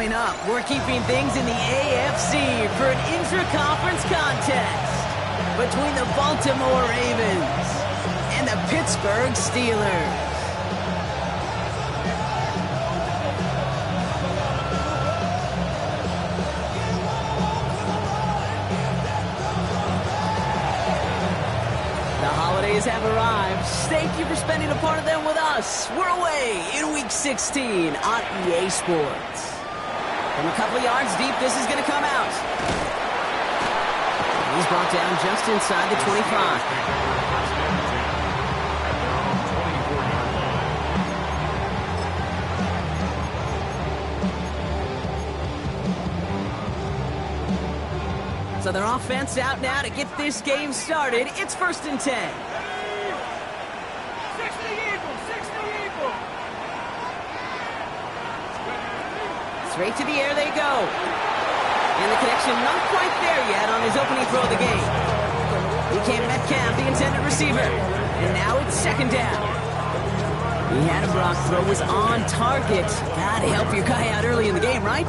Coming up, we're keeping things in the AFC for an intra-conference contest between the Baltimore Ravens and the Pittsburgh Steelers. The holidays have arrived. Thank you for spending a part of them with us. We're away in Week 16 on EA Sports. From a couple of yards deep, this is going to come out. He's brought down just inside the 25. So their offense out now to get this game started. It's 1st and 10. Straight to the air they go. And the connection not quite there yet on his opening throw of the game. Became Metcalf, the intended receiver. And now it's 2nd down. He had a block throw, was on target. Gotta help your guy out early in the game, right?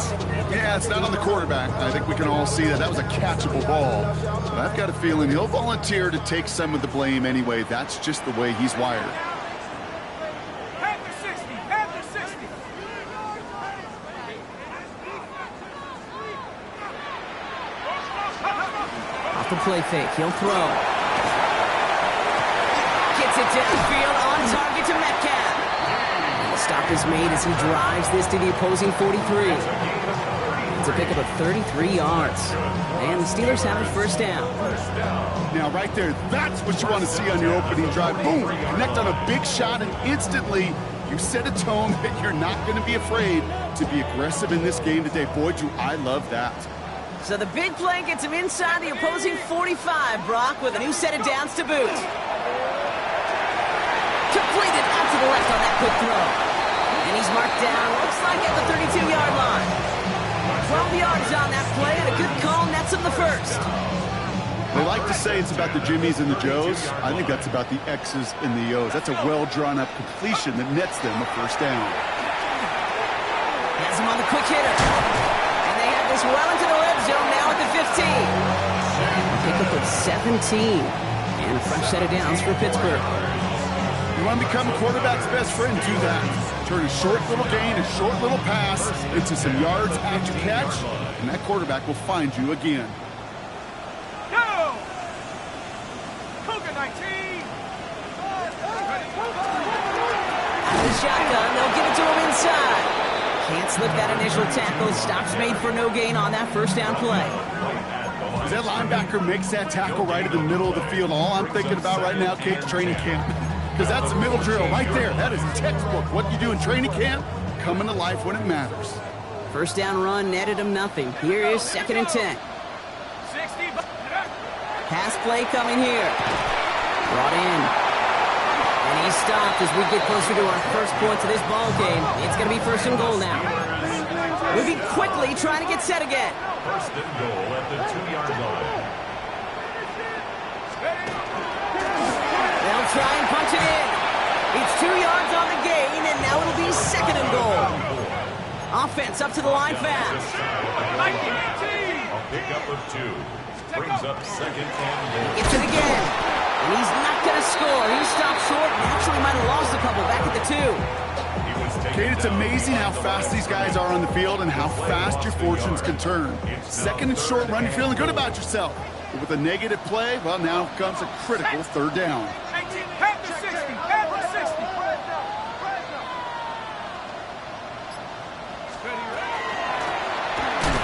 Yeah, it's not on the quarterback. I think we can all see that. That was a catchable ball. But I've got a feeling he'll volunteer to take some of the blame anyway. That's just the way he's wired. The play fake. He'll throw. Gets it downfield on target to Metcalf. And the stop is made as he drives this to the opposing 43. It's a pickup of 33 yards. And the Steelers have a 1st down. Now, right there, that's what you want to see on your opening drive. Boom! Connect on a big shot, and instantly you set a tone that you're not going to be afraid to be aggressive in this game today. Boy, do I love that. So the big play gets him inside the opposing 45, Brock, with a new set of downs to boot. Completed out to the left on that quick throw. And he's marked down, looks like at the 32-yard line. 12 yards on that play, and a good call nets him the 1st. They like to say it's about the Jimmies and the Joes. I think that's about the X's and the O's. That's a well-drawn-up completion that nets them a 1st down. Has him on the quick hitter. This well into the red zone now at the 15. A pickup of 17. And a fresh set of downs for Pittsburgh. You want to become a quarterback's best friend, do that. Turn a short little gain, a short little pass into some yards after catch, and that quarterback will find you again. Go! Cougar 19! Out of the shotgun, they'll give it to him inside. Can't slip that initial tackle. Stops made for no gain on that 1st down play. As that linebacker makes that tackle right in the middle of the field, all I'm thinking about right now, Kate's training camp. Because that's the middle drill right there. That is textbook. What you do in training camp, coming to life when it matters. 1st down run netted him nothing. Here is 2nd and 10. Pass play coming here. Brought in. And he's stopped as we get closer to our first points of this ball game. It's going to be 1st and goal now. Moving quickly, trying to get set again. 1st and goal at the 2-yard line. They'll try and punch it in. It's 2 yards on the gain, and now it'll be 2nd and goal. Offense up to the line fast. A pickup of 2. Brings up 2nd and goal. Gets it again. And he's not going to score. He stopped short and actually might have lost a couple back at the 2. Kate, it's amazing how fast these guys are on the field and how fast your fortunes can turn. 2nd and short run, you're feeling good about yourself. But with a negative play, well, now comes a critical 3rd down. Have the 60, have the 60.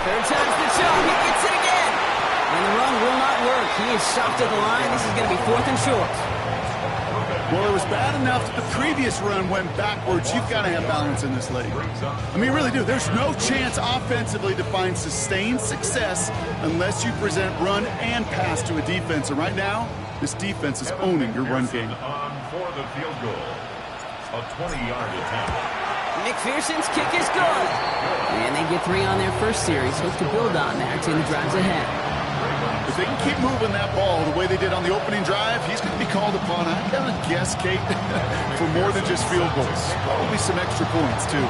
Third time's the charm. He gets it again. And the run will not work. He is stopped at the line. This is going to be 4th and short. Well, it was bad enough that the previous run went backwards. You've got to have balance in this league. I mean, really do. There's no chance offensively to find sustained success unless you present run and pass to a defense. And right now, this defense is owning your run game. On for the field goal. A 20-yard attempt. McPherson's kick is good. And they get 3 on their first series. Hope to build on that in the drives ahead. If they can keep moving that ball the way they did on the opening drive, he's going to be called upon, I gotta guess, Kate, for more than just field goals. Probably some extra points, too.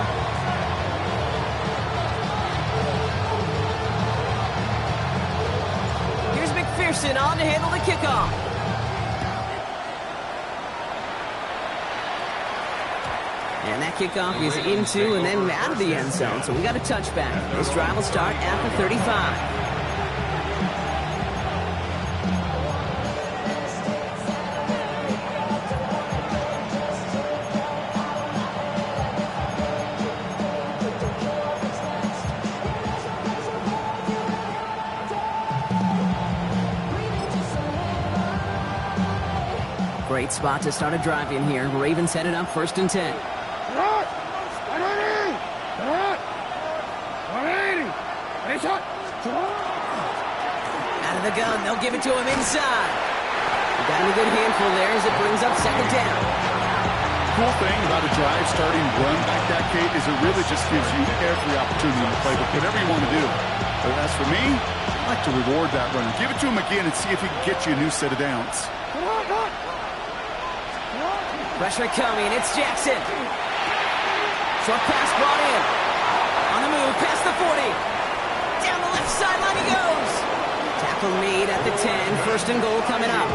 Anderson on to handle the kickoff. And that kickoff is into and then out of the end zone. So we got a touchback. This drive will start at the 35. Great spot to start a drive in here. Ravens headed up 1st and 10. Out of the gun, they'll give it to him inside. Got him a good handful there as it brings up 2nd down. Cool thing about a drive starting run like that, Kate, is it really just gives you every opportunity to play whatever you want to do. But as for me, I like to reward that runner. Give it to him again and see if he can get you a new set of downs. Pressure coming, it's Jackson. Short pass brought in. On the move, past the 40. Down the left sideline he goes. Tackle made at the 10, 1st and goal coming up.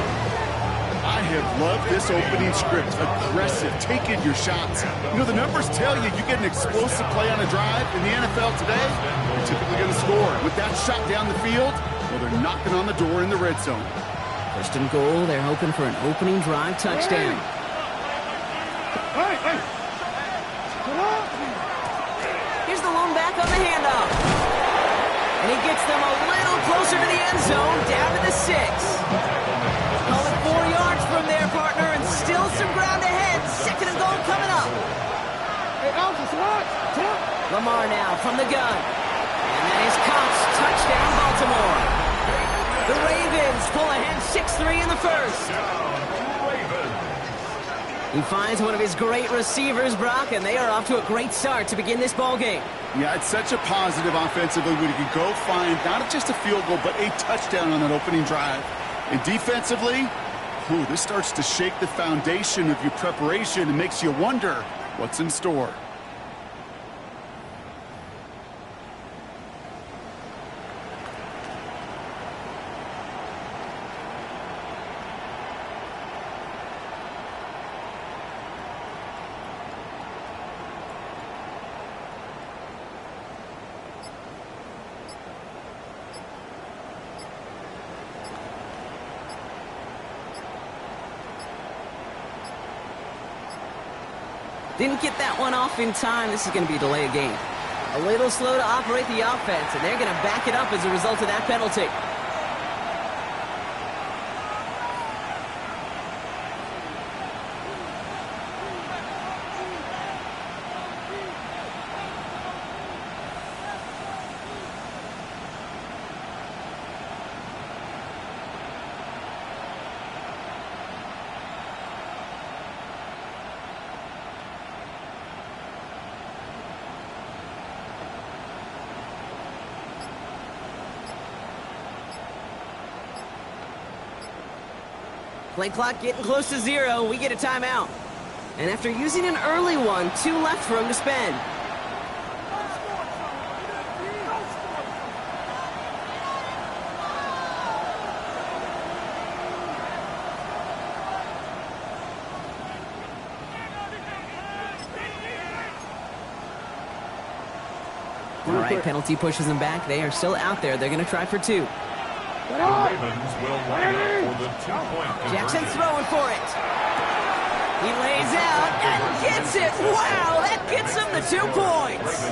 I have loved this opening script. Aggressive, taking your shots. You know, the numbers tell you get an explosive play on a drive. In the NFL today, you're typically going to score. With that shot down the field, well, they're knocking on the door in the red zone. 1st and goal, they're hoping for an opening drive touchdown. Here's the lone back on the handoff. And he gets them a little closer to the end zone, down to the 6. Call it 4 yards from there, partner, and still some ground ahead. 2nd and goal coming up. Lamar now from the gun. And that is Cox. Touchdown, Baltimore. The Ravens pull ahead 6-3 in the 1st. He finds one of his great receivers, Brock, and they are off to a great start to begin this ball game. Yeah, it's such a positive offensively when you can go find not just a field goal, but a touchdown on that opening drive. And defensively, this starts to shake the foundation of your preparation and makes you wonder what's in store. Didn't get that one off in time. This is going to be a delay of game. A little slow to operate the offense, and they're going to back it up as a result of that penalty. Play clock getting close to 0. We get a timeout. And after using an early one, 2 left for him to spend. All right, penalty pushes them back. They are still out there. They're going to try for 2. The Ravens will line up for the 2-point conversion. Jackson throwing for it. He lays out and gets it. Wow, that gets him the 2 points.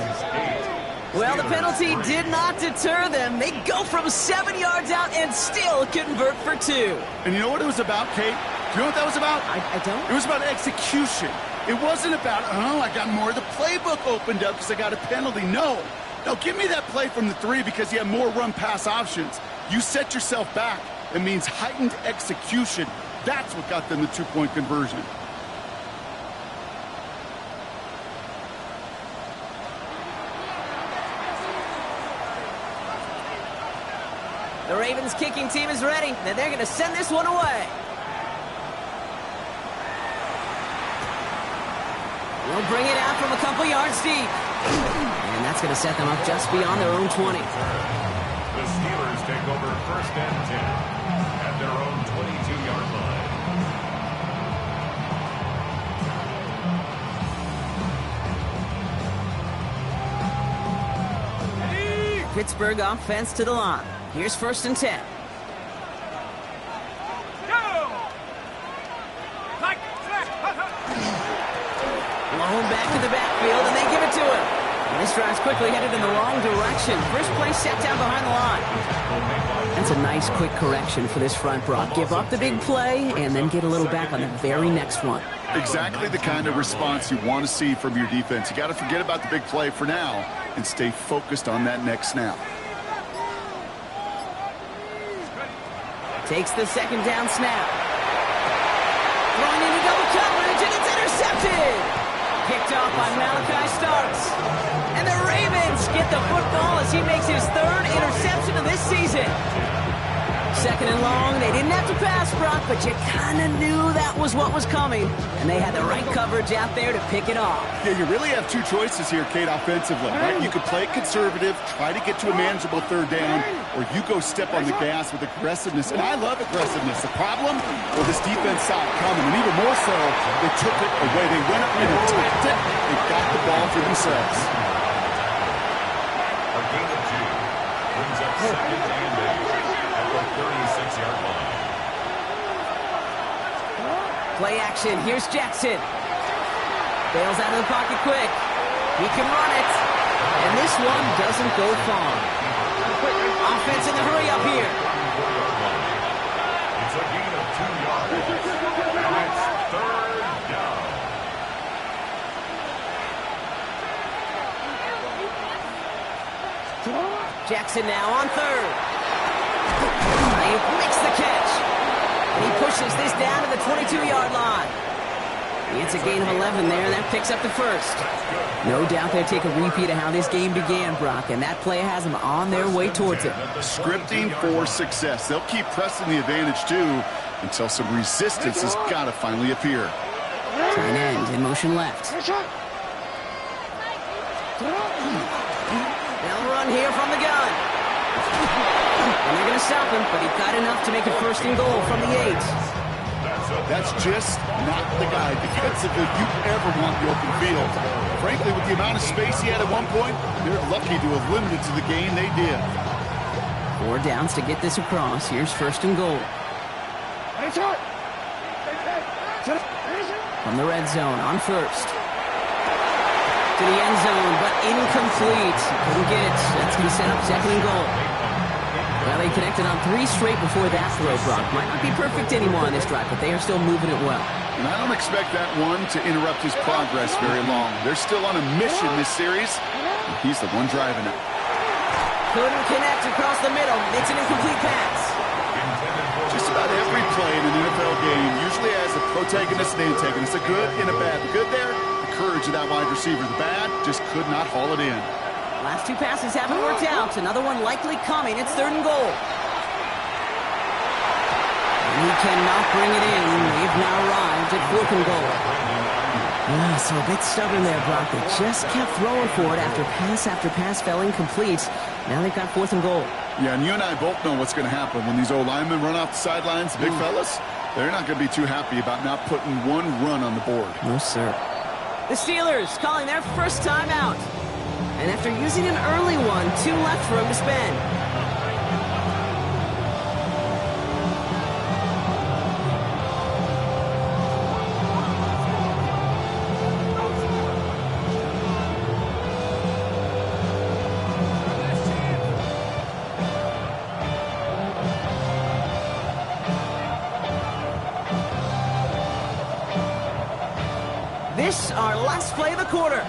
Well, the penalty did not deter them. They go from 7 yards out and still convert for 2. And you know what it was about, Kate? Do you know what that was about? I don't. It was about execution. It wasn't about, I got more of the playbook opened up because I got a penalty. No, give me that play from the 3 because you have more run-pass options. You set yourself back. It means heightened execution. That's what got them the 2-point conversion. The Ravens kicking team is ready, and they're going to send this one away. They'll bring it out from a couple yards deep. And that's going to set them up just beyond their own 20. The Steelers take over 1st and 10 at their own 22-yard line. Pittsburgh offense to the line. Here's 1st and 10. Blown back to the backfield, and they give it to him. And this drive's quickly headed in the wrong direction. First play set down behind the line. That's a nice quick correction for this front, Brock. Give up the big play, and then get a little back on the very next one. Exactly the kind of response you want to see from your defense. You got to forget about the big play for now and stay focused on that next snap. Takes the 2nd down snap. Throwing into double coverage, and it's intercepted. Picked off by Malachi Starks. And the Ravens get the football as he makes his 3rd interception of this season. 2nd and long. They didn't have to pass, Brock, but you kind of knew that was what was coming. And they had the right coverage out there to pick it off. Yeah, you really have 2 choices here, Kate, offensively. Right? You could play conservative, try to get to a manageable 3rd down, or you go step on the gas with aggressiveness. And I love aggressiveness. The problem? Well, this defense saw it coming, and even more so, they took it away. They went up and attacked it. They got the ball for themselves. A gain of 2 brings up 2nd and 8 at the 36-yard line. Play action. Here's Jackson. Bails out of the pocket quick. He can run it. And this one doesn't go far. Offense in the hurry up here. It's a gain of 2 yards. And it's 3rd down. Jackson now on 3rd. He makes the catch. And he pushes this down to the 22-yard line. It's a gain of 11 there, and that picks up the 1st. No doubt they'll take a repeat of how this game began, Brock, and that play has them on their way towards it. Scripting for success. They'll keep pressing the advantage, too, until some resistance has got to finally appear. Tight end in motion left. They'll run here from the gun. And they're going to stop him, but he got enough to make it 1st and goal from the 8. That's just not the guy defensively you ever want the open field. Frankly, with the amount of space he had at one point, they're lucky to have limited to the game they did. 4 downs to get this across. Here's 1st and goal. From the red zone on 1st. To the end zone, but incomplete. Couldn't get it. That's going to set up 2nd and goal. Well, they connected on 3 straight before that throw, Brock. Might not be perfect anymore on this drive, but they are still moving it well. And I don't expect that one to interrupt his progress very long. They're still on a mission this series, and he's the one driving it. Couldn't connect across the middle. Makes an incomplete pass. Just about every play in an NFL game usually has a protagonist and antagonist, a good and a bad. The good there, the courage of that wide receiver. The bad, just could not haul it in. Last 2 passes haven't worked out. Another one likely coming. It's 3rd and goal. And he cannot bring it in. They've now arrived at 4th and goal. So a bit stubborn there, Brock. They just kept throwing for it after pass fell incomplete. Now they've got 4th and goal. Yeah, and you and I both know what's going to happen when these old linemen run off the sidelines, the big fellas. They're not going to be too happy about not putting one run on the board. No, sir. The Steelers calling their first time out. And after using an early one, 2 left for him to spend. This, our last play of the quarter.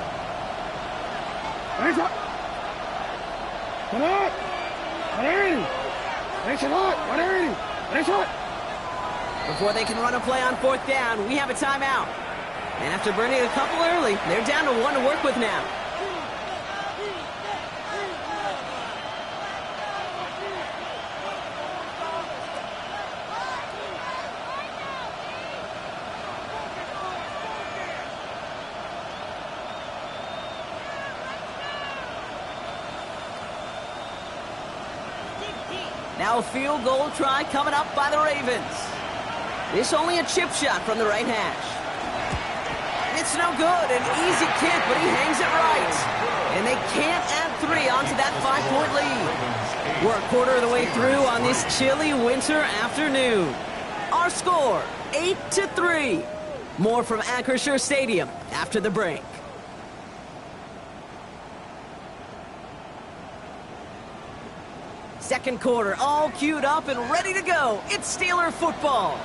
Before they can run a play on 4th down, we have a timeout. And after burning a couple early, they're down to 1 to work with now. Now a field goal try coming up by the Ravens. This only a chip shot from the right hash. It's no good, an easy kick, but he hangs it right. And they can't add 3 onto that 5-point lead. We're a quarter of the way through on this chilly winter afternoon. Our score, 8-3. More from Acrisure Stadium after the break. Second quarter, all queued up and ready to go. It's Steeler football.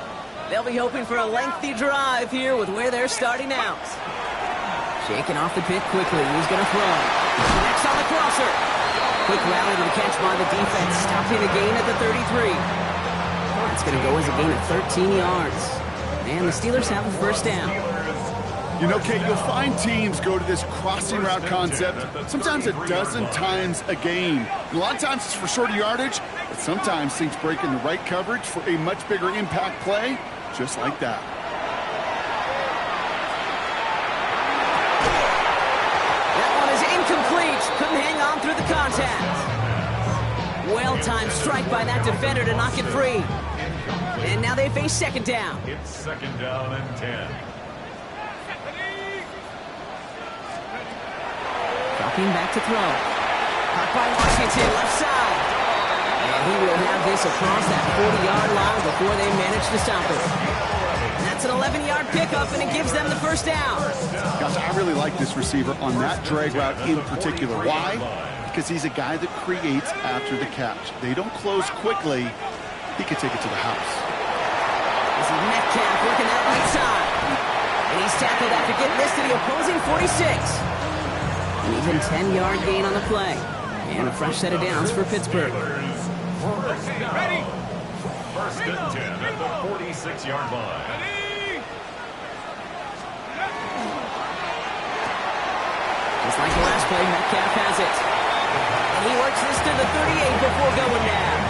They'll be hoping for a lengthy drive here with where they're starting out. Shaking off the pick quickly. He's going to throw. Next on the crosser. Quick rally to the catch by the defense, stopping the gain at the 33. It's going to go as a gain of 13 yards. And the Steelers have a first down. You know, Kate, you'll find teams go to this crossing route concept sometimes a dozen times a game. And a lot of times it's for shorter yardage, but sometimes things break in the right coverage for a much bigger impact play, just like that. That one is incomplete. Couldn't hang on through the contact. Well-timed strike by that defender to knock it free. And now they face second down. It's second down and 10. Dropping back to throw. Caught by Washington, left side. And he will have this across that 40-yard line before they manage to stop it. And that's an 11-yard pickup, and it gives them the first down. Gosh, I really like this receiver on that drag route in particular. Why? Because he's a guy that creates after the catch. They don't close quickly. He could take it to the house. This is Metcalf working that right side. And he's tackled after getting this to the opposing 46. And even 10-yard gain on the play. And a fresh set of downs for Pittsburgh. Ready. First and 10 at the 46-yard line. Just like the last play, Metcalf has it. And he works this to the 38 before going down.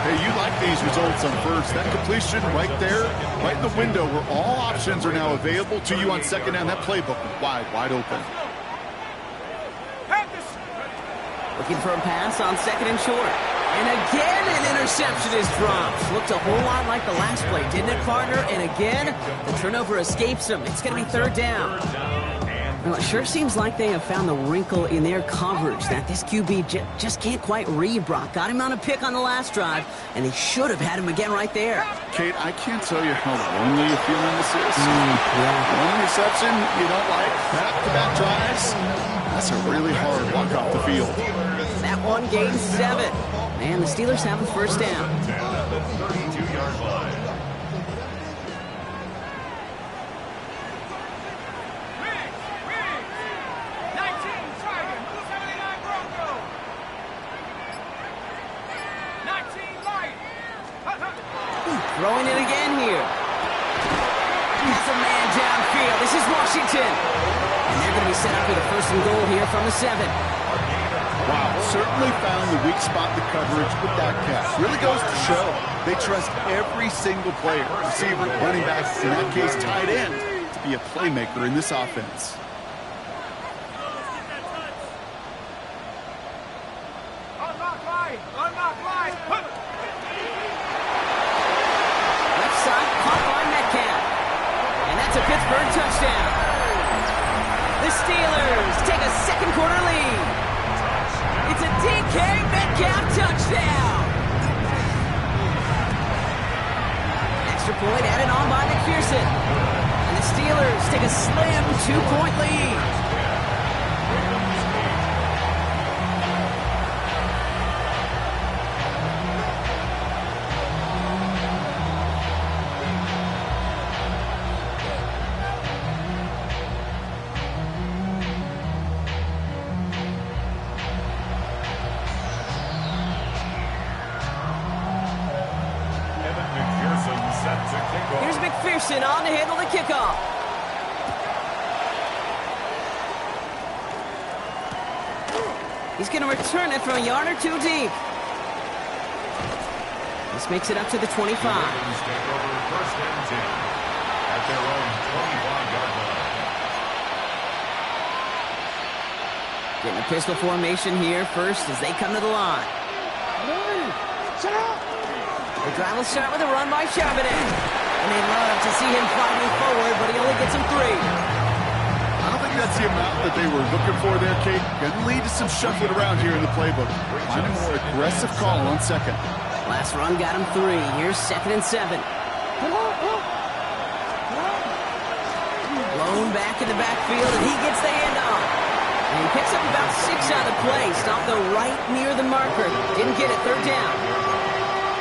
Hey, you like these results on first. That completion right there, right in the window where all options are now available to you on second down. That playbook wide open. Looking for a pass on second and short. And again, an interception is dropped. Looked a whole lot like the last play, didn't it, partner? And again, the turnover escapes him. It's going to be third down. Well, it sure seems like they have found the wrinkle in their coverage that this QB just can't quite read Brock. Got him on a pick on the last drive, and they should have had him again right there. Kate, I can't tell you how lonely a feeling this is. Yeah. One reception you don't like, back-to-back drives. That's a really hard walk off the field. That one gains 7. And the Steelers have a first down. 32-yard line. Throwing it again here. That's a man downfield. This is Washington. And they're going to be set up with a first and goal here from the 7. Wow, certainly found the weak spot in the coverage with that catch. Really goes to show they trust every single player, receiver, running back, in that case tight end, to be a playmaker in this offense. Unlock line. Unlock line. Left side, caught by Metcalf. And that's a Pittsburgh touchdown. The Steelers take a second quarter lead. It's a DK Metcalf touchdown. Extra point added on by McPherson. And the Steelers take a slim 2-point lead. Here's McPherson on to handle the kickoff. He's going to return it from a yard or two deep. This makes it up to the 25. Take over first and 10 at their own 25-yard line. Getting a pistol formation here first as they come to the line. The drive will start with a run by Charbonnet. And they'd love to see him fighting forward, but he only gets him 3. I don't think that's the amount that they were looking for there, Kate. Going to lead to some shuffling around here in the playbook. Find a more aggressive call on second. Last run got him 3. Here's 2nd and 7. Blown back in the backfield, and he gets the handoff. And he picks up about 6 on the play. Stopped though right near the marker. Didn't get it. 3rd down.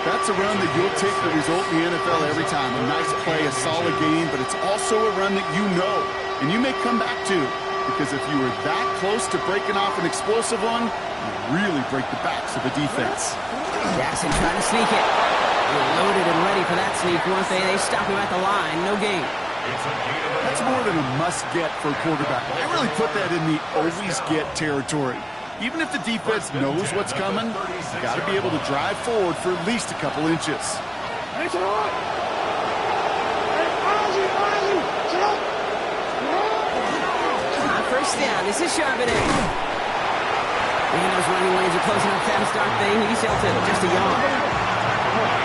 That's a run that you'll take the result in the NFL every time. A nice play, a solid game, but it's also a run that you know and you may come back to, because if you were that close to breaking off an explosive one, you really break the backs of the defense. Jackson trying to sneak it. They're loaded and ready for that sneak, weren't they? They stop him at the line. No gain. That's more than a must-get for a quarterback. I really put that in the always-get territory. Even if the defense knows what's coming, you got to be able to drive forward for at least a couple inches. On 1st down, this is Charbonnet. And those running lanes are closing up fast, aren't they? He's held to just a yard.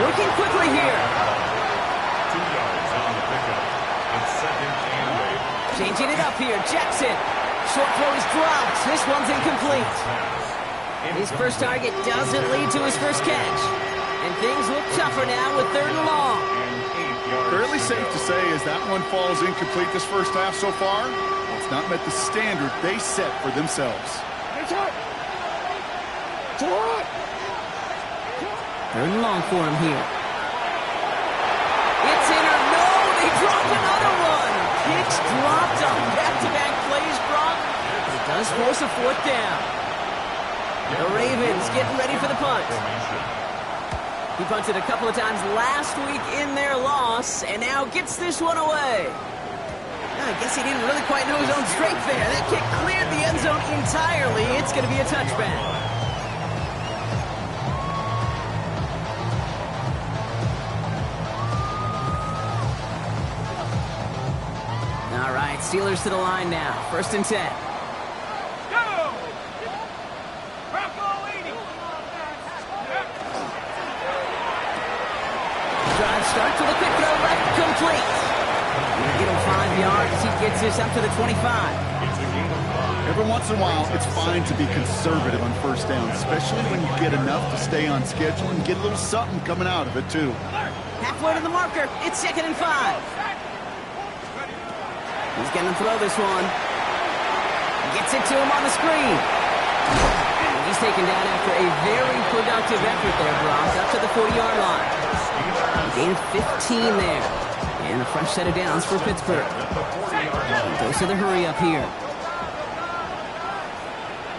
Working quickly here. 2 yards on the pickup. It's 2nd and 8. Changing it up here. Jackson. Short throw is dropped. This one's incomplete. His first target doesn't lead to his first catch. And things look tougher now with 3rd and long. Fairly safe to say as that one falls incomplete this first half so far, it's not met the standard they set for themselves. 3rd and long for him here. It's in or no, they dropped another one. Kicks dropped on back-to-back plays dropped. It does force a 4th down. The Ravens getting ready for the punt. He punted a couple of times last week in their loss, and now gets this one away. I guess he didn't really quite know his own strength there. That kick cleared the end zone entirely. It's going to be a touchback. All right, Steelers to the line now. 1st and 10. Go! Bronco leading. Drive starts with a quick throw left, complete. Gonna get him 5 yards. He gets this up to the 25. Every once in a while, it's fine to be conservative on 1st down, especially when you get enough to stay on schedule and get a little something coming out of it, too. Halfway to the marker. It's 2nd and 5. He's going to throw this one. Gets it to him on the screen. And he's taken down after a very productive effort there, Brock, up to the 40-yard line. Gain of 15 there. And a fresh set of downs for Pittsburgh. Goes to the hurry up here.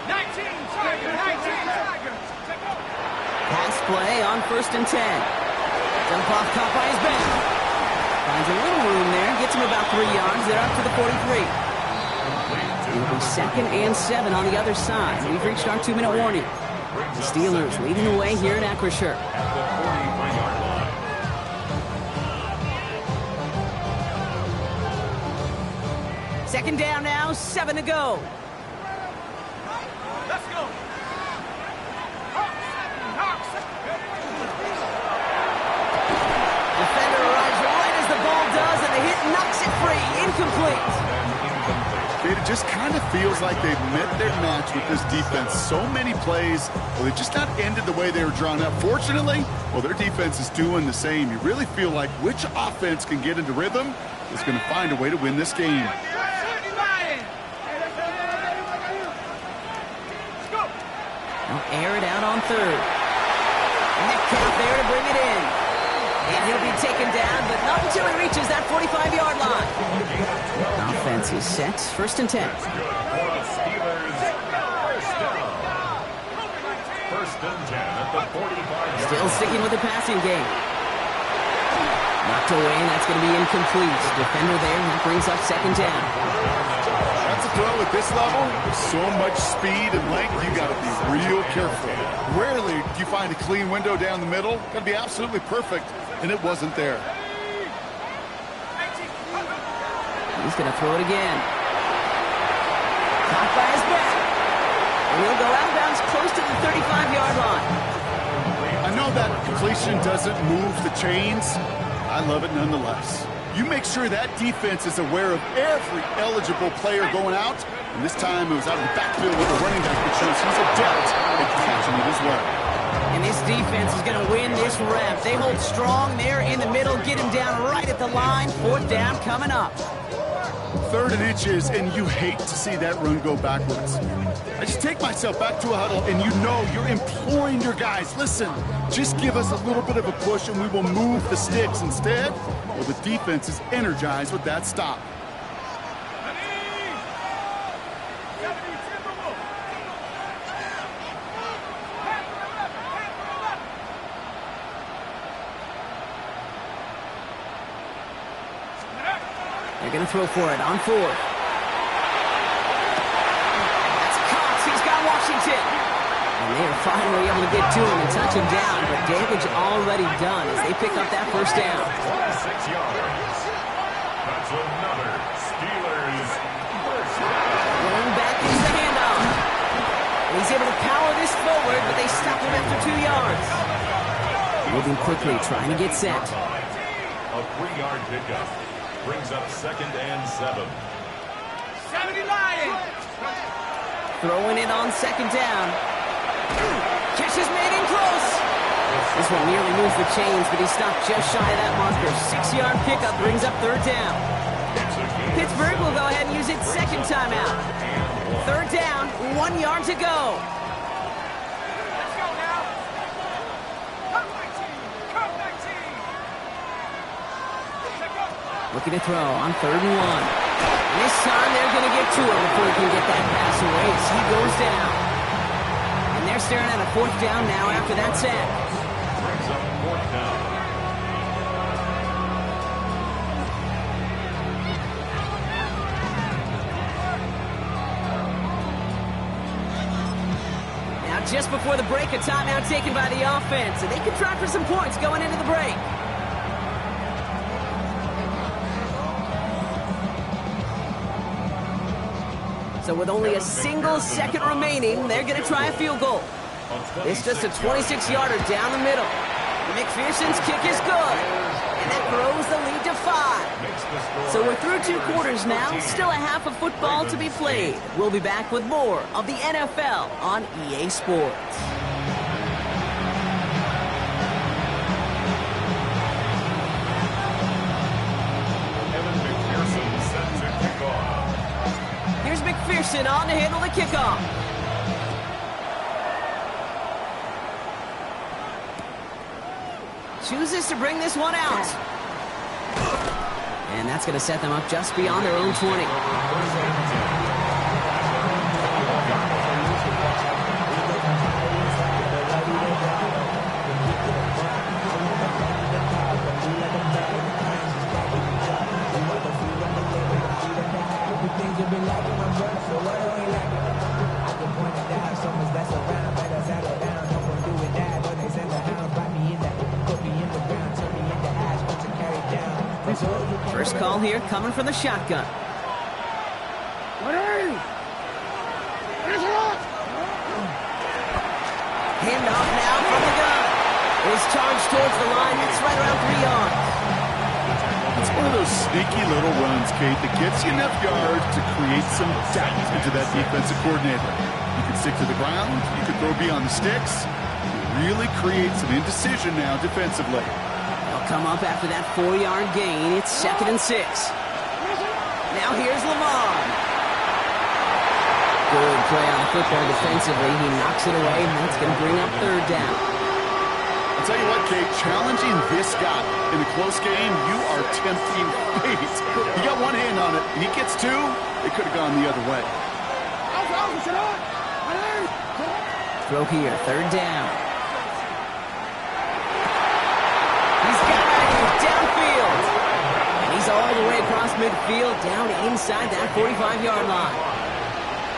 19, Tiger. Pass play on 1st and 10. Dump off caught by his back. Finds a little room there. Gets him about 3 yards. They're up to the 43. It'll be 2nd and 7 on the other side. We've reached our 2-minute warning. The Steelers leading the way here at Acrisure. Second down now, 7 to go. Let's go. Defender arrives right as the ball does, and the hit knocks it free. Incomplete. It just kind of feels like they've met their match with this defense. So many plays, well, they just not ended the way they were drawn up. Fortunately, well, their defense is doing the same. You really feel like which offense can get into rhythm is going to find a way to win this game. They'll air it out on 3rd. Metcalf there to bring it in. And he'll be taken down, but not until he reaches that 45-yard line. Offense is set. 1st and 10. First and 10 at the 45. Still sticking with the passing game. Knocked away, and that's going to be incomplete. Defender there, that brings up 2nd down. That's a throw at this level. With so much speed and length, you got to be real careful. Rarely do you find a clean window down the middle. Got to be absolutely perfect, and it wasn't there. He's going to throw it again. Caught by his back. And he'll go out of bounds close to the 35-yard line. I know that completion doesn't move the chains, I love it nonetheless. You make sure that defense is aware of every eligible player going out, and this time it was out of the backfield with the running back, which shows he's adept at catching it as well. And this defense is going to win this rep. They hold strong there in the middle, get him down right at the line. 4th down coming up. 3rd and inches, and you hate to see that run go backwards. I just take myself back to a huddle, and you know you're imploring your guys, listen, just give us a little bit of a push, and we will move the sticks instead. Well, the defense is energized with that stop. They're going to throw for it on 4th. That's Cox. He's got Washington. And they are finally able to get to him and touch him down, but damage already done as they pick up that 1st down. 6 yards. That's another Steelers first down. Going back is the handoff. And he's able to power this forward, but they stop him after 2 yards. Moving quickly, trying to get set. A 3-yard pickup. Brings up 2nd and 7. 70 Lions. Throwing it on 2nd down. Catch is made in close. This one nearly moves the chains, but he stopped just shy of that marker. 6-yard pickup brings up 3rd down. Pittsburgh will go ahead and use its 2nd timeout. 3rd down, 1 yard to go. Let's go now. Come 19. Come 19. Let's go. Looking to throw on 3rd and 1. And this time they're going to get to him before he can get that pass away as he goes down. And they're staring at a 4th down now after that sack. Brings up 4th down. Now just before the break, a timeout taken by the offense. And they can try for some points going into the break. So with only a single second remaining, they're going to try a field goal. It's just a 26-yarder down the middle. McPherson's kick is good. And that grows the lead to 5. So we're through 2 quarters now. Still a half of football to be played. We'll be back with more of the NFL on EA Sports. McPherson on to handle the kickoff. Chooses to bring this one out. And that's going to set them up just beyond their own 20. First call here coming from the shotgun. Handoff now from the gun. Is charged towards the line. It's right around 3 yards. It's one of those sneaky little runs, Kate, that gets you enough yards to create some doubt into that defensive coordinator. You can stick to the ground. You can throw beyond the sticks. Really create some indecision now defensively. They'll come up after that 4-yard gain. It's 2nd and 6. Now here's Lamar. Good play on the football defensively. He knocks it away, and that's going to bring up 3rd down. I'll tell you what, Kate, challenging this guy in a close game, you are tempting fate. He got one hand on it. He gets 2. It could have gone the other way. Throw here, 3rd down. He's got it downfield. And he's all the way across midfield, down inside that 45-yard line.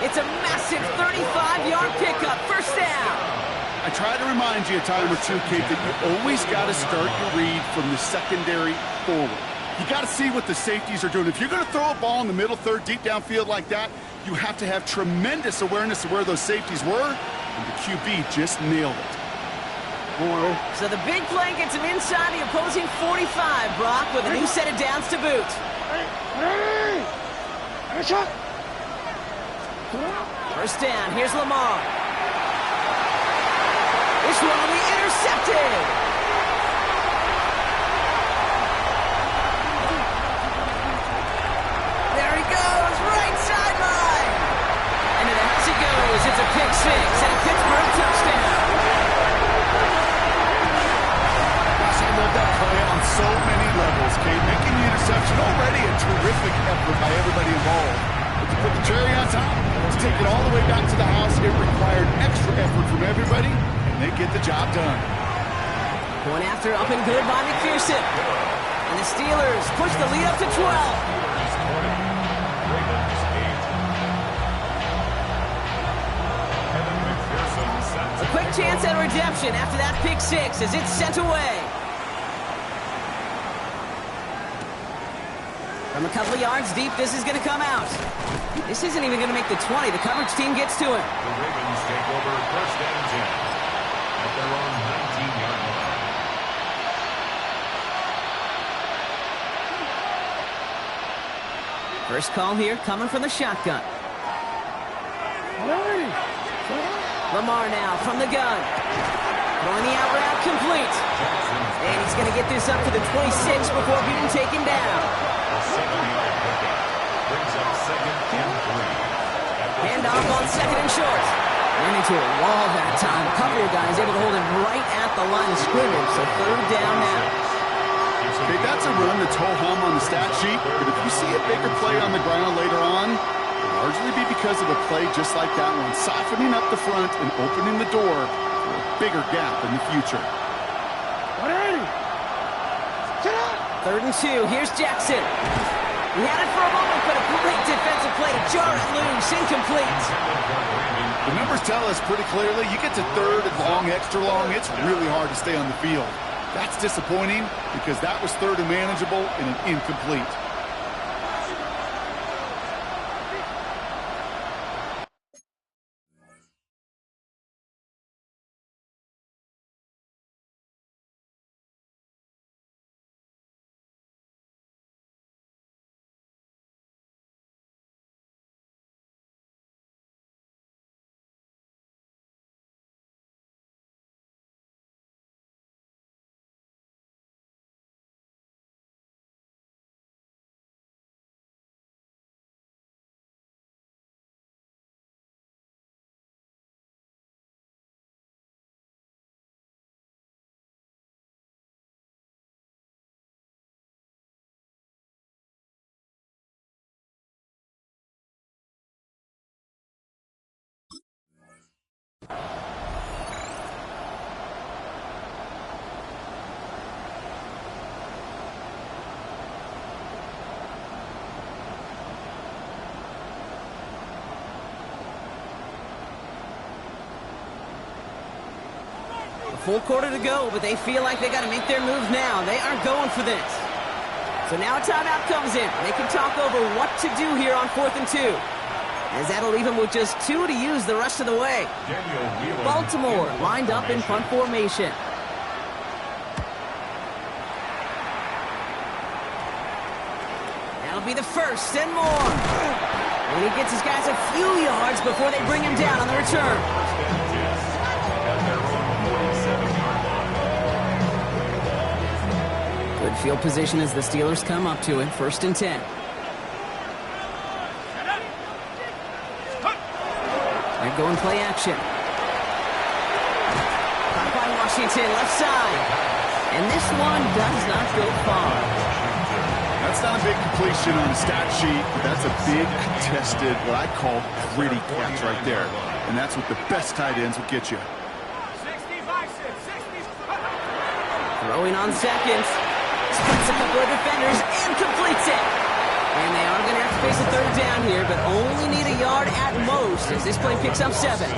It's a massive 35-yard pickup, 1st down. I try to remind you a time or two, Kate, that you always got to start your read from the secondary forward. You got to see what the safeties are doing. If you're going to throw a ball in the middle third, deep downfield like that, you have to have tremendous awareness of where those safeties were, and the QB just nailed it. So the big play gets him inside the opposing 45, Brock, with a new set of downs to boot. First down, here's Lamar. This one will be intercepted. There he goes, right sideline. And to the house he goes. It's a pick six and a Pittsburgh touchdown. Love that play on so many levels, Kate. Making the interception already a terrific effort by everybody involved. But to put the cherry on top, to take it all the way back to the house, it required extra effort from everybody, and they get the job done. Going after up and good by McPherson. And the Steelers push the lead up to 12. A quick chance at redemption after that pick six as it's sent away. From a couple of yards deep, this is going to come out. This isn't even going to make the 20. The coverage team gets to him. The Ravens take over first and 10 at their own 19-yard line. First call here coming from the shotgun. Lamar now from the gun. Throwing the out route complete. And he's going to get this up to the 26 before being taken down. Brings up second and 3. Handoff on second and short. Ran into a wall that time. A couple of guys able to hold him right at the line of scrimmage. So third down now. Okay, that's a run that's ho-hum on the stat sheet, but if you see a bigger play on the ground later on, it'll largely be because of a play just like that one, softening up the front and opening the door for a bigger gap in the future. Third and 2. Here's Jackson. He had it for a moment, but a great defensive play to jar it loose. Incomplete. The numbers tell us pretty clearly, you get to third and long, extra long, it's really hard to stay on the field. That's disappointing because that was third and manageable and an incomplete. Full quarter to go, but they feel like they got to make their move now. They aren't going for this. So now a timeout comes in. They can talk over what to do here on 4th and 2. As that'll leave them with just 2 to use the rest of the way. Baltimore lined up in punt formation. That'll be the first and more. And he gets his guys a few yards before they bring him down on the return. Good field position as the Steelers come up to it. 1st and 10. They're going play action. Caught by Washington, left side. And this one does not go far. That's not a big completion on the stat sheet, but that's a big contested, what I call gritty catch right there. And that's what the best tight ends will get you. 65, 60. Throwing on seconds. Splits a couple of defenders and completes it. And they are going to have to face a third down here, but only need a yard at most as this play picks up 7.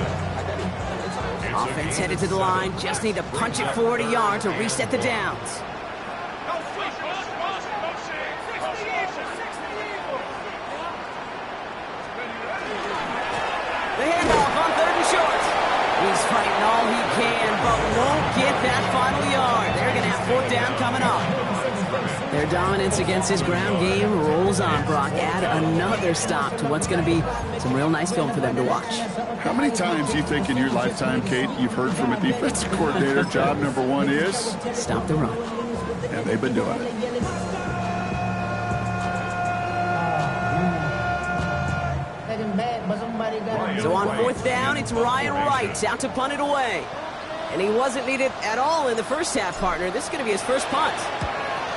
Offense headed to the line. Just need to punch it forward a yard to reset the downs. The handoff on 3rd and short. He's fighting all he can, but won't get that final yard. They're going to have fourth down coming up. Their dominance against his ground game rolls on, Brock. Add another stop to what's going to be some real nice film for them to watch. How many times do you think in your lifetime, Kate, you've heard from a defensive coordinator, job number one is? Stop the run. And they've been doing it. So on fourth down, it's Ryan Wright out to punt it away. And he wasn't needed at all in the first half, partner. This is going to be his first punt.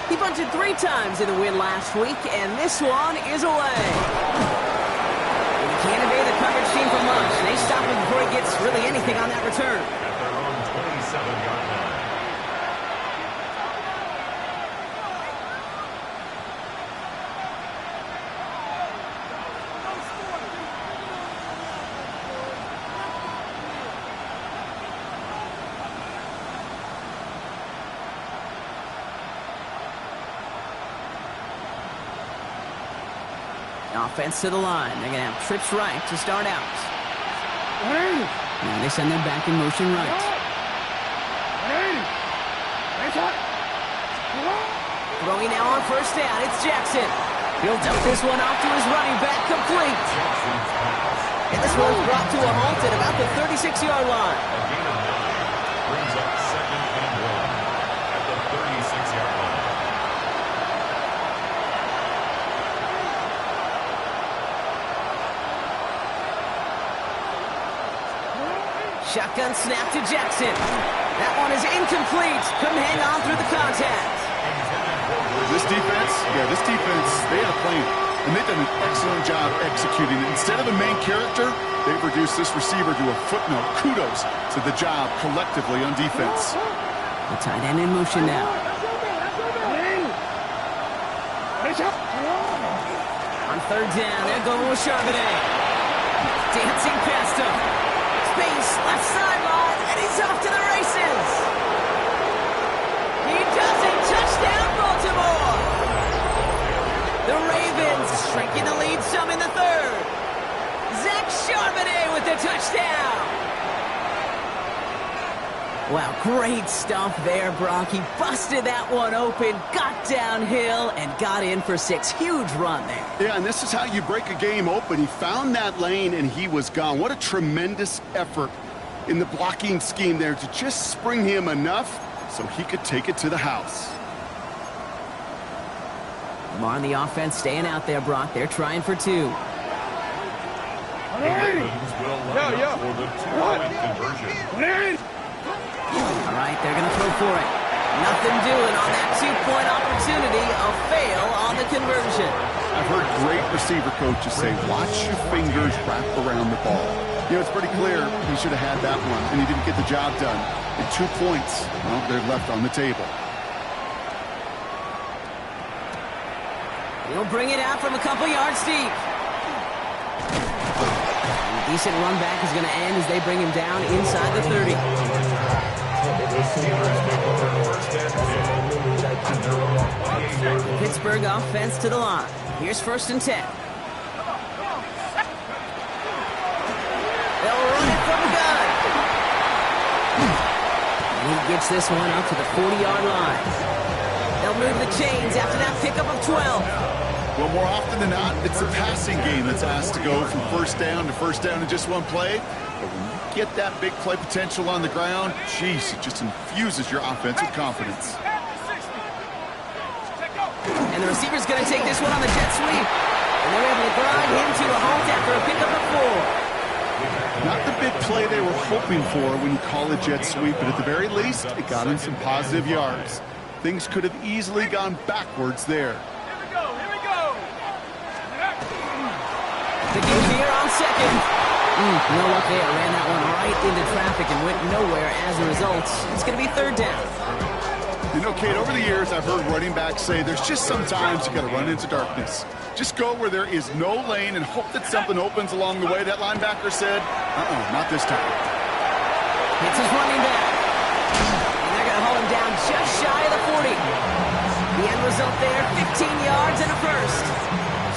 He punted 3 times in the win last week, and this one is away. And he can't evade the coverage team for much. They stop him before he gets really anything on that return. At their own 27-yard line. Offense to the line. They're going to have trips right to start out. Now they send them back in motion right. Throwing now on first down. It's Jackson. He'll dump this one off to his running back, complete. And this one's brought to a halt at about the 36-yard line. A gain of 9 brings up second and 1 at the 36-yard line. Shotgun snap to Jackson. That one is incomplete. Couldn't hang on through the contact. This defense, they had a plan. And they've done an excellent job executing it. Instead of a main character, they've reduced this receiver to a footnote. Kudos to the job collectively on defense. The tight end in motion now. On third down, they're going with Charbonnet. Dancing past him. Space, left sideline, and he's off to the races. He does it. Touchdown, Baltimore. The Ravens shrinking the lead some in the third. Zach Charbonnet with the touchdown. Wow, great stuff there, Brock. He busted that one open, got downhill, and got in for 6. Huge run there. Yeah, and this is how you break a game open. He found that lane, and he was gone. What a tremendous effort in the blocking scheme there to just spring him enough so he could take it to the house. Lamar on the offense staying out there, Brock. They're trying for 2. Ravens will line up for the 2-point conversion. All right, they're going to throw for it. Nothing doing on that 2-point opportunity. A fail on the conversion. I've heard great receiver coaches say, watch your fingers wrap around the ball. You know, it's pretty clear he should have had that one, and he didn't get the job done. And 2 points, well, they're left on the table. He'll bring it out from a couple yards deep. And a decent run back is going to end as they bring him down inside the 30. Pittsburgh offense to the line. Here's first and 10. They'll run it from the gun. And he gets this one up to the 40-yard line. They'll move the chains after that pickup of 12. Well, more often than not, it's the passing game that's asked to go from first down in just one play. But when you get that big play potential on the ground, geez, it just infuses your offense with confidence. And the receiver's going to take this one on the jet sweep. And they're able to grind him to a halt after a pickup of 4. Not the big play they were hoping for when you call a jet sweep, but at the very least, it got him some positive yards. Things could have easily gone backwards there. Here we go. Picking here on second. You know what? They ran that one right into traffic and went nowhere as a result. It's going to be third down. You know, Kate, over the years, I've heard running backs say there's just sometimes you got to run into darkness. Just go where there is no lane and hope that something opens along the way. That linebacker said, not this time. Hits his running back. And they're going to hold him down just shy of the 40. The end result there, 15 yards and a first.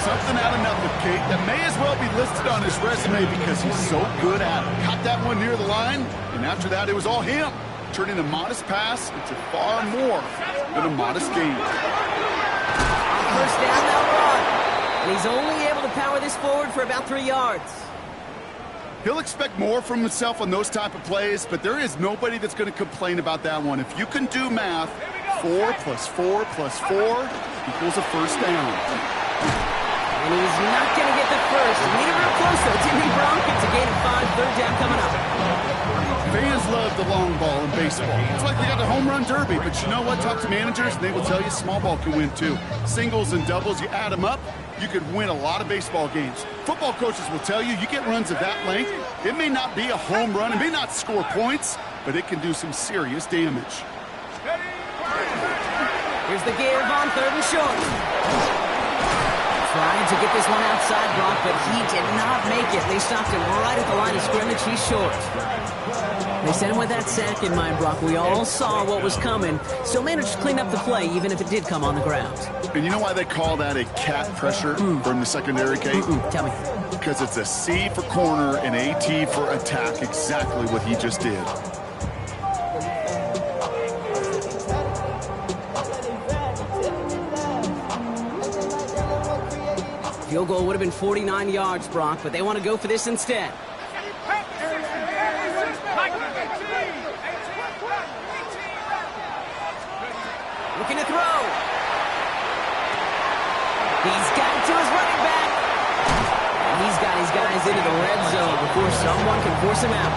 Something out of nothing, Kate, that may as well be listed on his resume because he's so good at it. Caught that one near the line, and after that, it was all him. turning a modest pass into far more than a modest gain. On first down, they'll run. And he's only able to power this forward for about 3 yards. He'll expect more from himself on those type of plays, but there is nobody that's going to complain about that one. If you can do math, 4 + 4 + 4 equals a first down. And he's not going to get the first. He made it real close, though, didn't he, Bronk? It's a gain of 5, third down coming up. Fans love the long ball in baseball. It's like they got the home run derby, but you know what? Talk to managers, and they will tell you small ball can win, too. Singles and doubles, you add them up, you could win a lot of baseball games. Football coaches will tell you get runs of that length. It may not be a home run, it may not score points, but it can do some serious damage. Here's the give on 3rd and short. Trying to get this one outside, Brock, but he did not make it. They stopped him right at the line of scrimmage. He's short. They sent him with that sack in mind, Brock. We all saw what was coming. Still managed to clean up the play, even if it did come on the ground. And you know why they call that a cat pressure from the secondary, Kate? Tell me. Because it's a C for corner and a T for attack. Exactly what he just did. Field goal would have been 49 yards, Brock, but they want to go for this instead. Looking to throw. He's got it to his running back. And he's got his guys into the red zone before someone can force him out.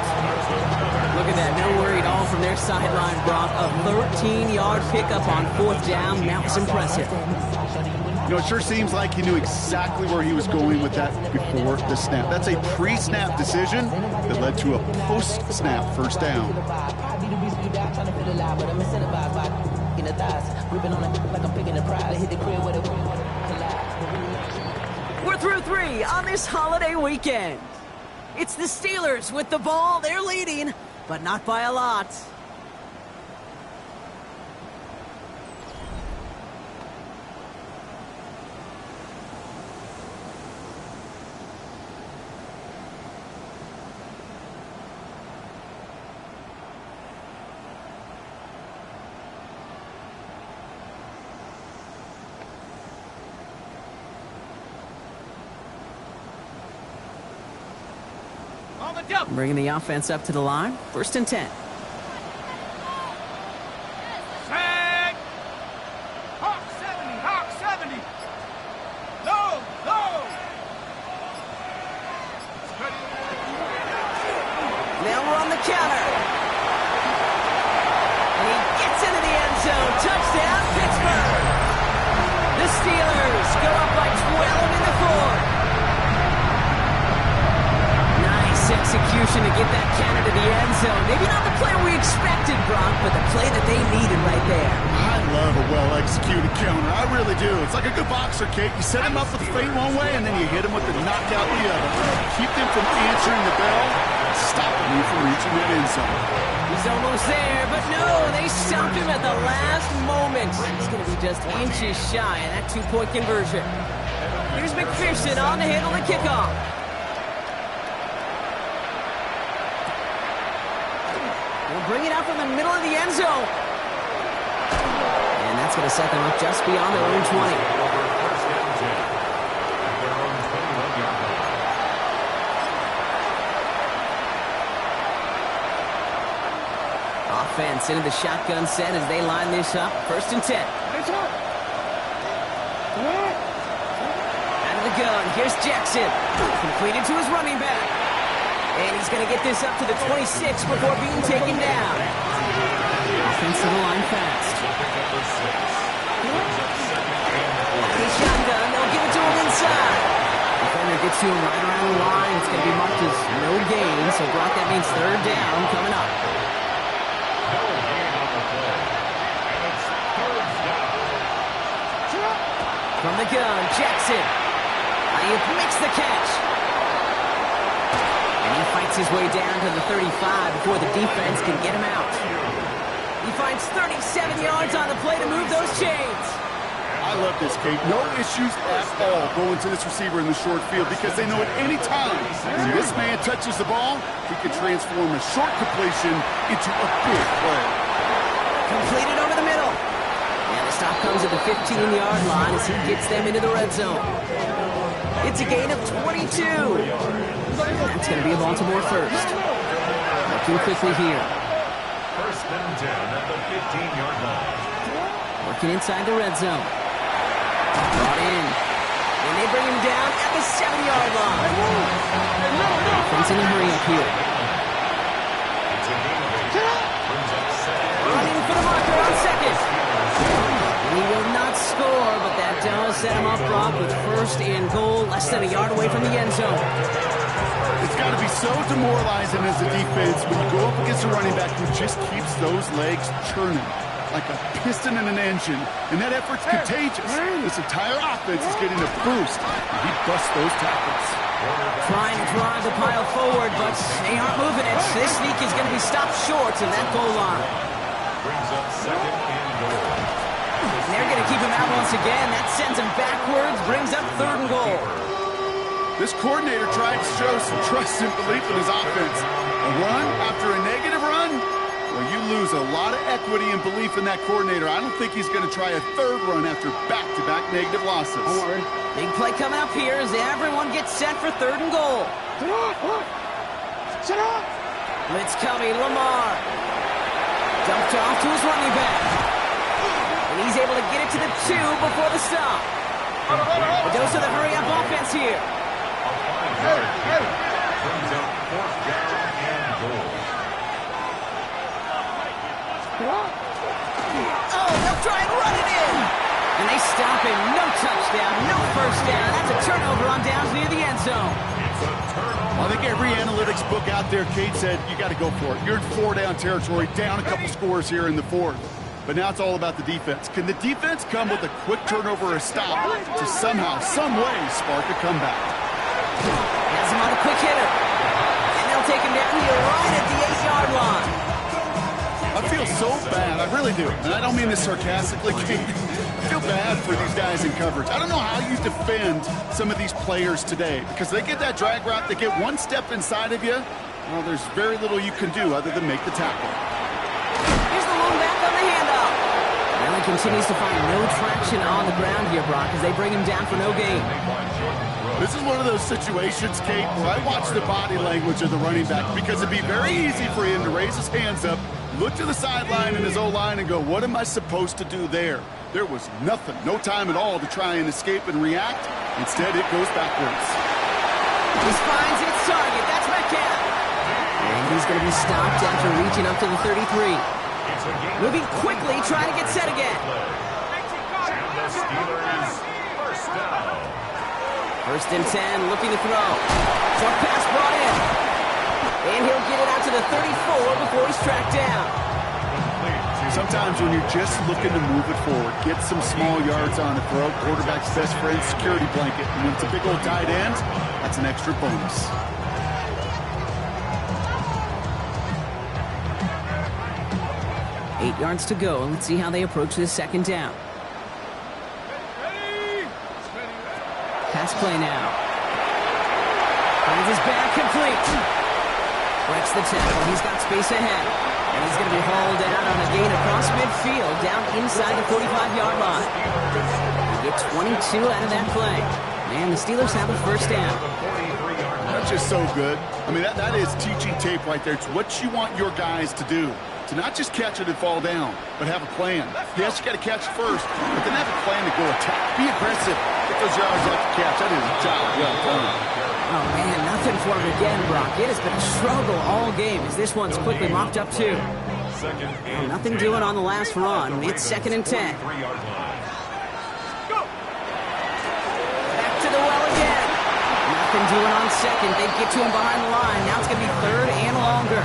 Look at that, no worry at all from their sideline, Brock. A 13-yard pickup on 4th down. That was impressive. You know, it sure seems like he knew exactly where he was going with that before the snap. That's a pre-snap decision that led to a post-snap first down. We're through 3 on this holiday weekend. It's the Steelers with the ball. They're leading, but not by a lot. Bringing the offense up to the line. 1st and 10. Sack! Hawk 70, Hawk 70. Low, low. They'll run the counter. And he gets into the end zone. Touchdown, Pittsburgh. The Steelers go up by 12 in the 4th. Execution to get that cannon to the end zone. Maybe not the play we expected, Brock, but the play that they needed right there. I love a well-executed counter. I really do. It's like a good boxer, Kate. You set him up with the feint one way, and then you hit him with the knockout the other. Keep them from answering the bell, stopping you from reaching that end zone. He's almost there, but no, they stopped him at the last moment. He's going to be just inches shy of that 2-point conversion. Here's McPherson on to handle the kickoff. Bring it out from the middle of the end zone. And that's going to set them up just beyond their own 20. Offense into the shotgun set as they line this up. 1st and 10. Out of the gun. Here's Jackson. Completed to his running back. And he's going to get this up to the 26 before being taken down. Offensive line fast. He's shotgun. They'll give it to him inside. Defender gets to him right around the line. It's going to be marked as no gain. So, Brock, that means 3rd down coming up. From the gun, Jackson. He makes the catch. And he fights his way down to the 35 before the defense can get him out. He finds 37 yards on the play to move those chains. I love this, Kate. No issues at all going to this receiver in the short field because they know at any time when this man touches the ball, he can transform a short completion into a big play. Completed over the middle. And the stop comes at the 15-yard line as he gets them into the red zone. It's a gain of 22. That's going to be a Baltimore first. Looking quickly here. First and 10 at the 15-yard line. Working inside the red zone. Brought in. And they bring him down at the 7-yard line. Offense in a hurry up here. It's a gain of 8. Brings up second. Running for the marker on second. He will not score, but that does set him up, Brock, with first and goal, less than a yard away from the end zone. It's got to be so demoralizing as a defense when you go up against a running back who just keeps those legs churning like a piston in an engine, and that effort's contagious. This entire offense is getting a boost, and he busts those tackles. Trying to drive the pile forward, but they aren't moving it. This sneak is going to be stopped short in that goal line. Brings up second and goal. And they're going to keep him out once again. That sends him backwards, brings up third and goal. This coordinator tried to show some trust and belief in his offense. A run after a negative run? Well, you lose a lot of equity and belief in that coordinator. I don't think he's going to try a third run after back-to-back negative losses. Big play coming up here as everyone gets set for third and goal. Blitz coming, Lamar. Dumped off to his running back. And he's able to get it to the 2 before the stop. A dose of the hurry-up offense here. Brings up fourth down and goal. Oh, they'll try and run it in. And they stop him. No touchdown, no first down. That's a turnover on downs near the end zone. I think every analytics book out there, Kate, said you got to go for it. You're in 4-down territory, down a couple scores here in the fourth. But now it's all about the defense. Can the defense come with a quick turnover or a stop to somehow, some way, spark a comeback? Has him on a quick hitter. And they'll take him down here right at the 8-yard line. I feel so bad. I really do. And I don't mean this sarcastically, Kate. I feel bad for these guys in coverage. I don't know how you defend some of these players today because they get that drag route, they get one step inside of you. Well, there's very little you can do other than make the tackle. Here's the lone back on the handoff. Allen continues to find no traction on the ground here, Brock, as they bring him down for no gain. This is one of those situations, Kate, where I watch the body language of the running back because it'd be very easy for him to raise his hands up, look to the sideline in his O-line and go, what am I supposed to do there? There was nothing, no time at all to try and escape and react. Instead, it goes backwards. He finds its target. That's Metcalf. And he's going to be stopped after reaching up to the 33. Moving quickly, trying to get set again. The Steelers first down. First and 10, looking to throw. Short pass brought in. And he'll get it out to the 34 before he's tracked down. Sometimes when you're just looking to move it forward, get some small yards on the throw, quarterback's best friend, security blanket. And when it's a big old tight end, that's an extra bonus. Eight yards to go. Let's see how they approach this second down. Pass play now. Finds his back complete. Breaks the tackle. He's got space ahead. And he's going to be hauled out on a gain across midfield, down inside the 45-yard line. They get 22 out of that play. Man, the Steelers have a first down. That's just so good. I mean, that is teaching tape right there. It's what you want your guys to do. To not just catch it and fall down, but have a plan. Yes, you got to catch it first, but then have a plan to go attack. Be aggressive. Get those yards after catch. That is a job well done. Oh, man, nothing for him again, Brock. It has been a struggle all game as this one's quickly mopped up, too. Well, nothing doing on the last run. It's second and 10. Back to the well again. Nothing doing on second. They get to him behind the line. Now it's going to be third and longer.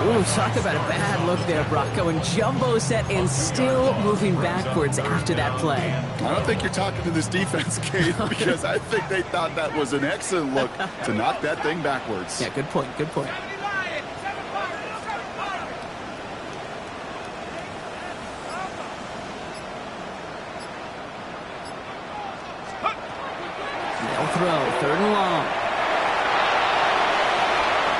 Ooh, talk about a bad look there, Brock. Going jumbo set and still moving backwards after that play. I don't think you're talking to this defense, Kate, because I think they thought that was an excellent look to knock that thing backwards. Yeah, good point, good point. throw. 3rd and long.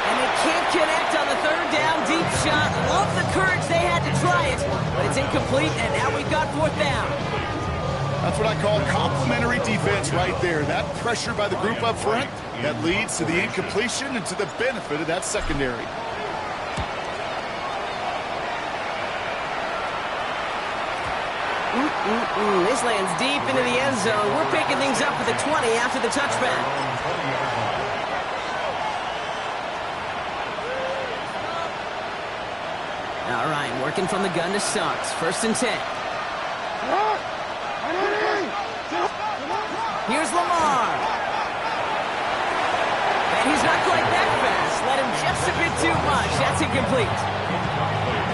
And they can't connect on the 3rd down deep shot. Love the courage they had to try it, but it's incomplete, and now we've got 4th down. That's what I call complementary defense right there. That pressure by the group up front, that leads to the incompletion and to the benefit of that secondary. This lands deep into the end zone. We're picking things up at the 20 after the touchback. All right, working from the gun to start. 1st and 10. Here's Lamar. And he's not quite that fast. Let him just a bit too much. That's incomplete.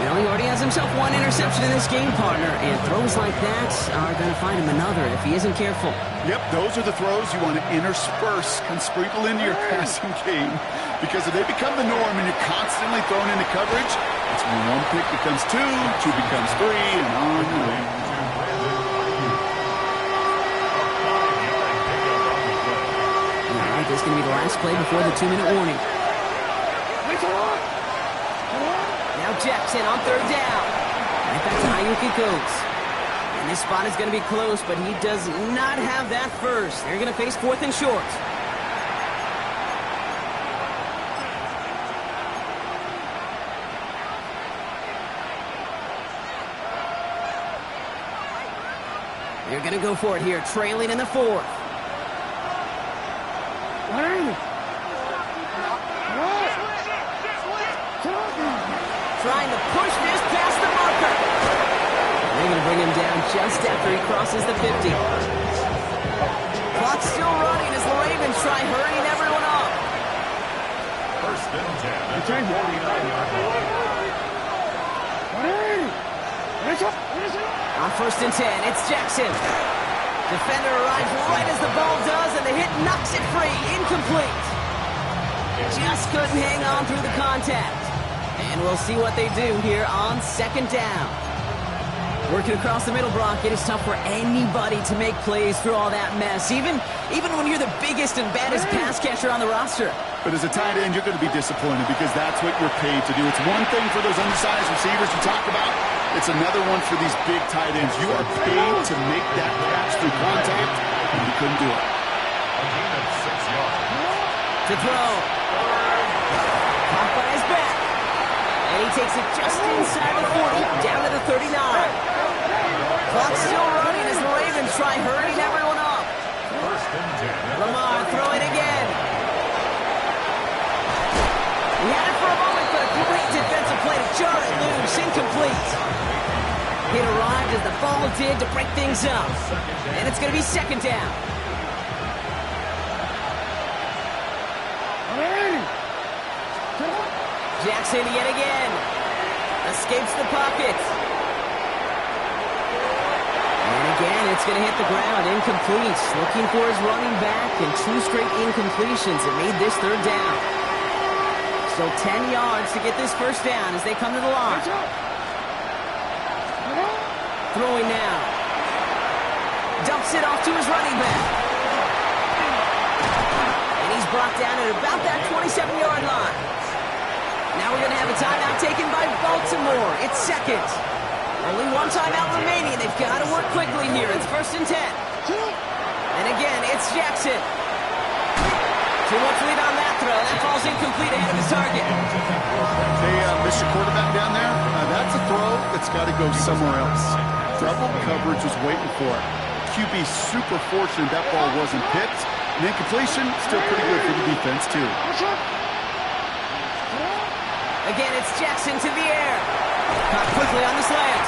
Well, he already has himself 1 interception in this game, partner, and throws like that are going to find him another if he isn't careful. Yep, those are the throws you want to intersperse and sprinkle into your passing game, because if they become the norm and you're constantly thrown into coverage, that's when 1 pick becomes 2, 2 becomes 3, and on and on. All right, this is going to be the last play before the 2-minute warning. Now Jackson on 3rd down. Right back to Ayuk it goes. And this spot is going to be close, but he does not have that first. They're going to face 4th and short. They're going to go for it here, trailing in the 4th. Trying to push this past the marker. They're going to bring him down just after he crosses the 50. Clock's still running as the Ravens try hurrying everyone up. 1st and 10 at the 49-yard line. On 1st and 10, it's Jackson. Defender arrives right as the ball does, and the hit knocks it free. Incomplete. Just couldn't hang on through the contact. And we'll see what they do here on 2nd down. Working across the middle, Brock, it is tough for anybody to make plays through all that mess, even when you're the biggest and baddest pass catcher on the roster. But as a tight end, you're going to be disappointed because that's what you're paid to do. It's one thing for those undersized receivers you talk about. It's another one for these big tight ends. You are paid to make that catch through contact, and you couldn't do it. A gain of 6 yards. To throw. Caught by his back. And he takes it just inside the 40, down to the 39. Clock's still running as the Ravens try hurrying everyone up. 1st and 10. Lamar throwing again. He had it for a moment, but a great defensive play to jar it loose. Incomplete. It arrived as the ball did to break things up. And it's going to be 2nd down. Jackson yet again. Escapes the pocket. And again, it's going to hit the ground. Incomplete. Looking for his running back, and 2 straight incompletions that made this 3rd down. Still 10 yards to get this 1st down as they come to the line. Throwing now. Dumps it off to his running back. And he's brought down at about that 27-yard line. Now we're going to have a timeout taken by Baltimore. It's 2nd. Only 1 timeout remaining. They've got to work quickly here. It's 1st and 10. And again, it's Jackson. Too much lead on that throw. That falls incomplete ahead of his target. Hey, Mr. Quarterback down there, that's a throw that's got to go somewhere else. Double coverage was waiting for it. QB super fortunate that ball wasn't picked. And incompletion, still pretty good for the defense, too. Again, it's Jackson to the air. Caught quickly on the slant.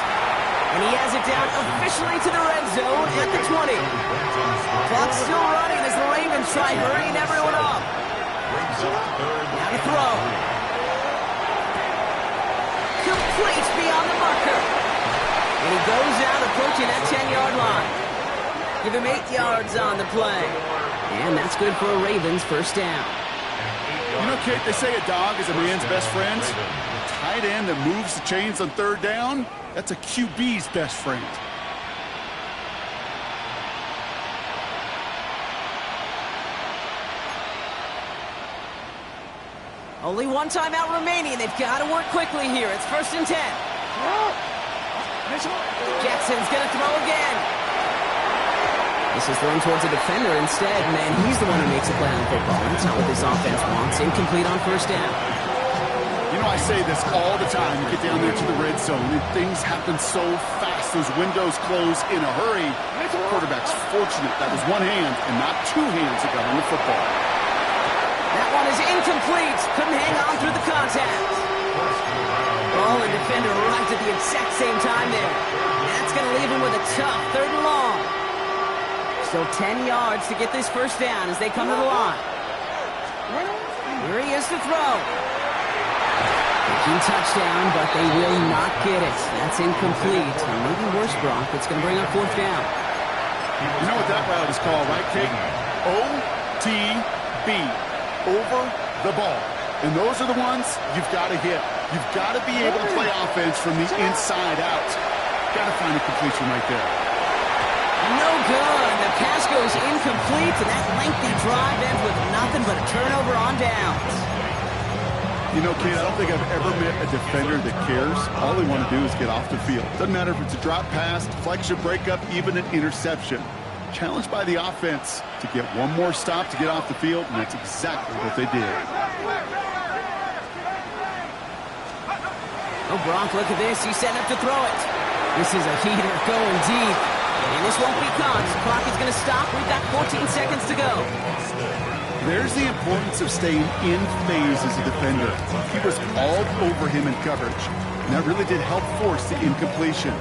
And he has it down officially to the red zone at the 20. Clock's still running as the Ravens try hurrying everyone up. Now to throw. Complete beyond the marker. And he goes out approaching that 10-yard line. Give him 8 yards on the play. And that's good for a Ravens 1st down. You know, Kate, they say a dog is a man's best friend. The tight end that moves the chains on 3rd down, that's a QB's best friend. Only one timeout remaining. They've got to work quickly here. It's 1st and 10. Jackson's going to throw again. This is thrown towards a defender instead, and he's the one who makes a play on the football. That's not what this offense wants. Incomplete on 1st down. You know, I say this all the time. You get down there to the red zone, and things happen so fast. Those windows close in a hurry. The quarterback's fortunate that was one hand and not two hands that got on the football. That one is incomplete. Couldn't hang on through the contact. Ball and defender arrived at the exact same time there. That's going to leave him with a tough 3rd and long. Still 10 yards to get this 1st down as they come to the line. Here he is to throw. Thinking touchdown, but they will not get it. That's incomplete. And maybe worse, Brock. It's going to bring up 4th down. You know what that route is called, right, Kate? OTB. Over the ball. And those are the ones you've got to hit. You've got to be able to play offense from the inside out. Got to find a completion right there. No good. The pass goes incomplete, and that lengthy drive ends with nothing but a turnover on downs. You know, Kate, I don't think I've ever met a defender that cares. All they want to do is get off the field. Doesn't matter if it's a drop pass, deflection, breakup, even an interception. Challenged by the offense to get one more stop to get off the field, and that's exactly what they did. Oh, Brock, look at this. He's setting up to throw it. This is a heater going deep. And this won't be caught. The clock is going to stop. We've got 14 seconds to go. There's the importance of staying in phase as a defender. He was all over him in coverage, and that really did help force the incompletion.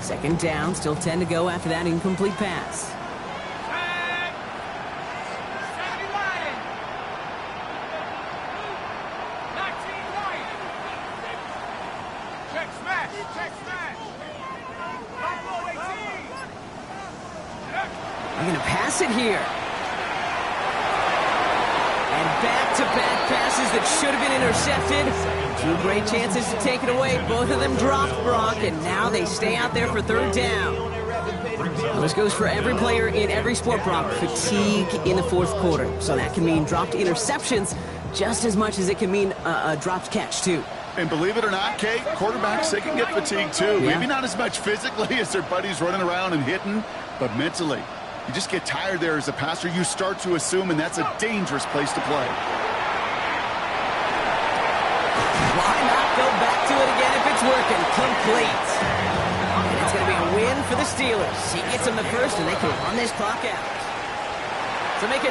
2nd down, still 10 to go after that incomplete pass. They're going to pass it here. And back-to-back passes that should have been intercepted. 2 great chances to take it away. Both of them dropped, Brock, and now they stay out there for 3rd down. Well, this goes for every player in every sport, Brock. Fatigue in the 4th quarter. So that can mean dropped interceptions just as much as it can mean a dropped catch, too. And believe it or not, Kate, quarterbacks, they can get fatigued, too. Yeah. Maybe not as much physically as their buddies running around and hitting, but mentally. You just get tired there as a passer. You start to assume, and that's a dangerous place to play. Why not go back to it again if it's working? Complete. And it's going to be a win for the Steelers. He gets them the 1st, and they can run this clock out. To make it